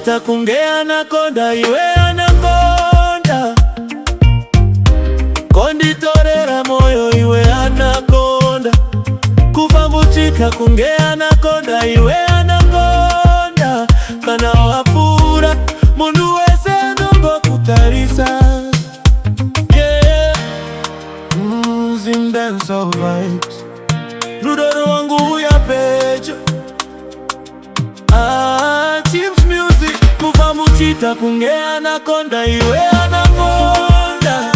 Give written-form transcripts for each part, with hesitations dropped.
chita kunge anakonda iwe anakonda, konditorera moyo iwe anakonda, kufambu chita kunge anakonda iwe anakonda, kana wapura mundu wese nongo kutarisa. Yeah, Dance of vibes, Rudoro wangu uya pecho. Chips music, kufamu chita kunge anakonda iwe anakonda,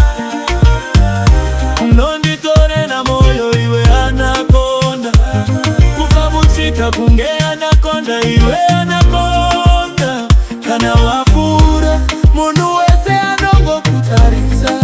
nonditore na moyo iwe anakonda, kufamu chita kunge anakonda iwe anakonda, kana wafura mundu wese anongo kutarisa.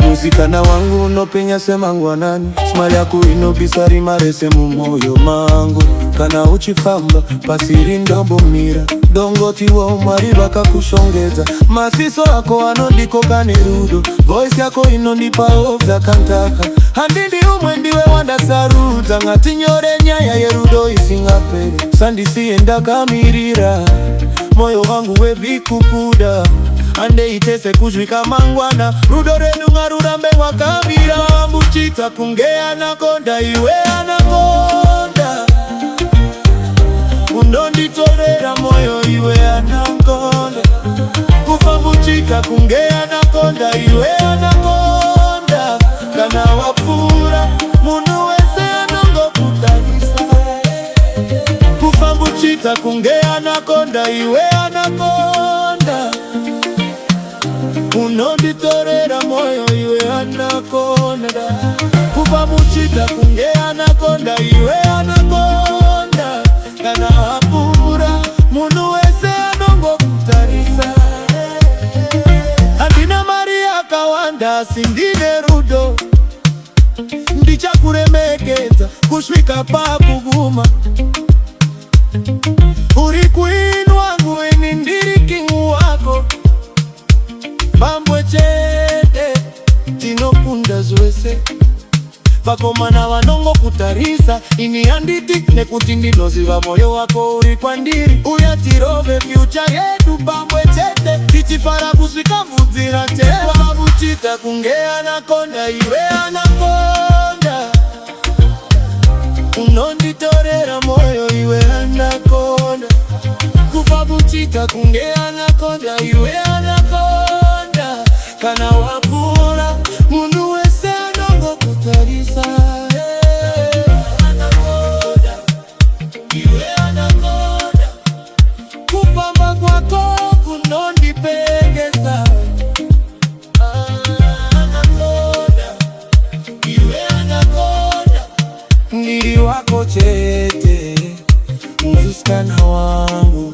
Musikana wangu unopenya semangu anani, smile yaku inobisari marese mumoyo mangu, kana uchifamba pasiri ndombo mira, dongoti wa umari baka kushongeza, masiso yako anondiko kanirudo, voice yako inondipa ovza kantaka, handindi umwendiwe wanda saruta, ngati nyore nyaya yerudo isingapere, sandisi enda kamirira, moyo wangu wevikupuda, ande itese kujwika mangwana, Rudore nungarurambe wakabira, wambu chita kunge anakonda iwe anakonda, undonditorera moyo iwe anakonda, kufambu chita kunge anakonda iwe anakonda, kana wafura mundu wese anongo kutarisa. Kufambu chita kunge anakonda iwe anakonda, unonditorera moyo iwe anakonda, kufamu chita kunge anakonda iwe anakonda, kana hapura mundu wese anongo kutarisa. Andina Maria Kawanda sindine Rudo, ndicha kuremekeza kushwika pakuguma, uri queen wangu eni ndiri king wako, bambwe chete tinopunda zwese, vakomana vanongo kutarisa, ini anditi nekuti ndinoziva moyo wako uri kwandiri, uyatirove future yedu bambwe chete, tichifara kuswika mvudzira tewa, kufamu chita kunge anakonda iwe anakonda, unonditorera moyo iwe anakonda, kufamu chita kunge anakonda iwe anakonda, kana wapura mundu wese anongo kutarisa. Anakonda iwe anakonda, kufamba kwako kunondipengeza, anakonda iwe anakonda, ndiri wako chete, mzuskana wangu.